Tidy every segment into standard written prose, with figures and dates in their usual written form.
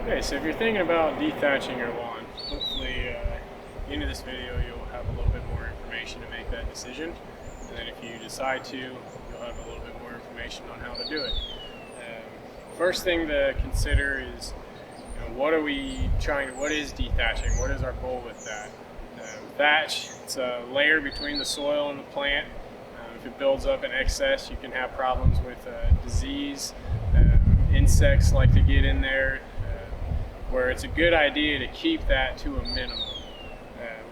Okay, so if you're thinking about dethatching your lawn, hopefully at the end of this video you'll have a little bit more information to make that decision. And then if you decide to, you'll have a little bit more information on how to do it. First thing to consider is, what are we trying, what is dethatching? What is our goal with that? Thatch, it's a layer between the soil and the plant. If it builds up in excess, you can have problems with disease. Insects like to get in there, where it's a good idea to keep that to a minimum.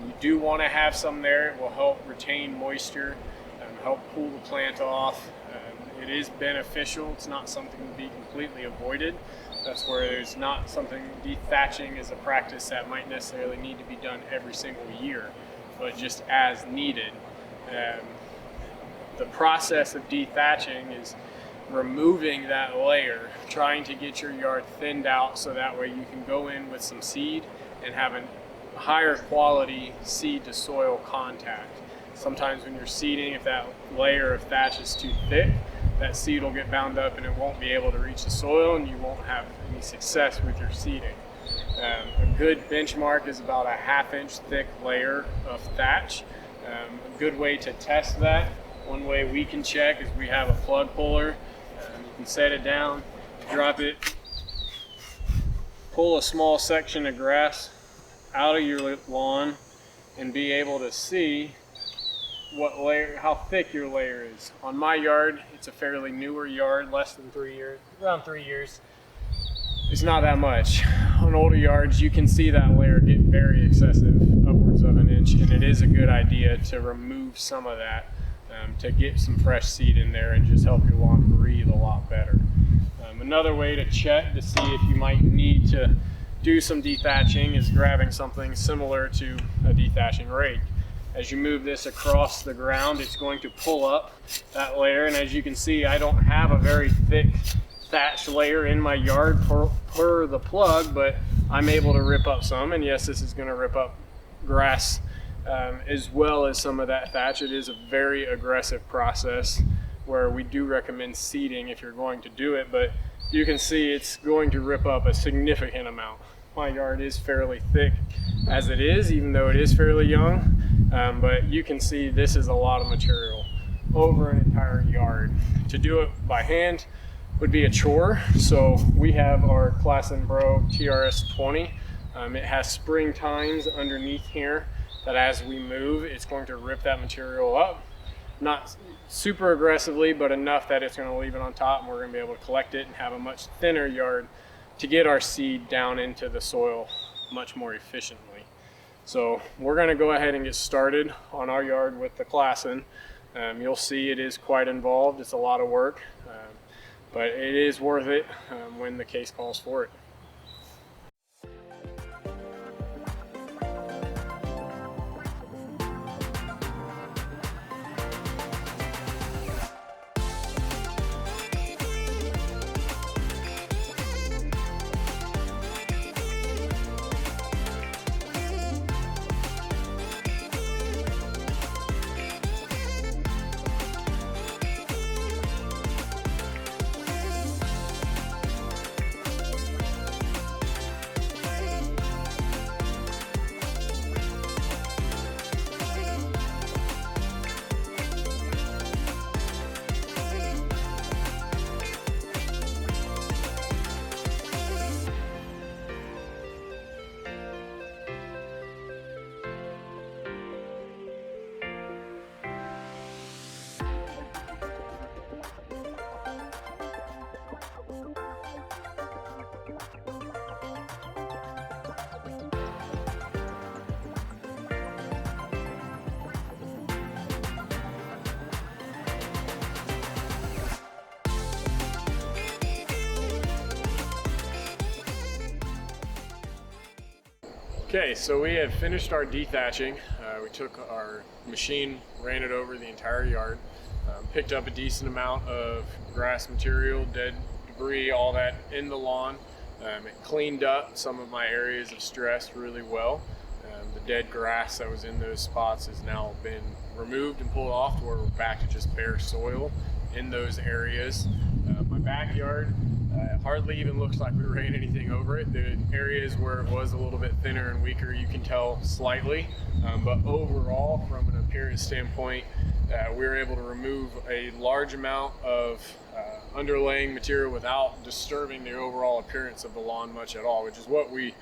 You do want to have some there. It will help retain moisture, help cool the plant off. It is beneficial. It's not something to be completely avoided. That's where there's not something, dethatching is a practice that might necessarily need to be done every single year, but just as needed. The process of dethatching is removing that layer, trying to get your yard thinned out so that way you can go in with some seed and have a higher quality seed to soil contact. Sometimes when you're seeding, if that layer of thatch is too thick, that seed will get bound up and it won't be able to reach the soil and you won't have any success with your seeding. A good benchmark is about a 1/2 inch thick layer of thatch. A good way to test that, one way we can check, is we have a plug puller. You can set it down, drop it, pull a small section of grass out of your lawn and be able to see what layer, how thick your layer is. On my yard, it's a fairly newer yard, less than 3 years, around 3 years. It's not that much. On older yards, you can see that layer get very excessive, upwards of 1 inch, and it is a good idea to remove some of that to get some fresh seed in there and just help your lawn breathe a lot better. Another way to check to see if you might need to do some dethatching is grabbing something similar to a dethatching rake. As you move this across the ground, it's going to pull up that layer, and as you can see, I don't have a very thick thatch layer in my yard per the plug, but I'm able to rip up some, and yes, this is going to rip up grass as well as some of that thatch. It is a very aggressive process where we do recommend seeding if you're going to do it, but you can see it's going to rip up a significant amount. My yard is fairly thick as it is, even though it is fairly young, but you can see this is a lot of material over an entire yard. To do it by hand would be a chore, so we have our Class & Bro TRS 20. It has spring tines underneath here that as we move, it's going to rip that material up. Not super aggressively, but enough that it's going to leave it on top, and we're going to be able to collect it and have a much thinner yard to get our seed down into the soil much more efficiently. So we're going to go ahead and get started on our yard with the Classen. You'll see it is quite involved. It's a lot of work, but it is worth it when the case calls for it. Okay, so we have finished our dethatching. We took our machine, ran it over the entire yard, picked up a decent amount of grass material, dead debris, all that in the lawn. It cleaned up some of my areas of stress really well. The dead grass that was in those spots has now been removed and pulled off to where we're back to just bare soil in those areas. My backyard hardly even looks like we ran anything over it. The areas where it was a little bit thinner and weaker, you can tell slightly, but overall, from an appearance standpoint, we were able to remove a large amount of underlaying material without disturbing the overall appearance of the lawn much at all, which is what we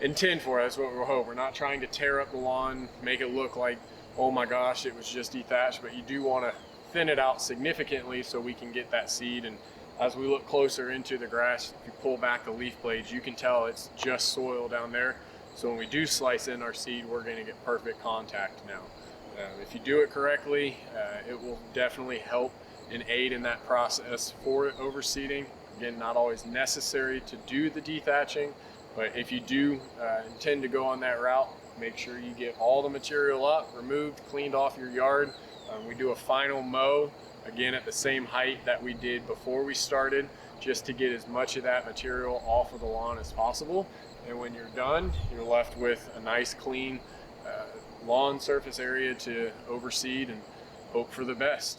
intend for. That's what we hope. We're not trying to tear up the lawn, make it look like, oh my gosh, it was just dethatched, but you do want to thin it out significantly so we can get that seed. And as we look closer into the grass, if you pull back the leaf blades, you can tell it's just soil down there. So when we do slice in our seed, we're going to get perfect contact now. If you do it correctly, it will definitely help and aid in that process for overseeding. Again, not always necessary to do the dethatching, but if you do intend to go on that route, make sure you get all the material up, removed, cleaned off your yard. We do a final mow, again at the same height that we did before we started, just to get as much of that material off of the lawn as possible. And when you're done, you're left with a nice clean lawn surface area to overseed and hope for the best.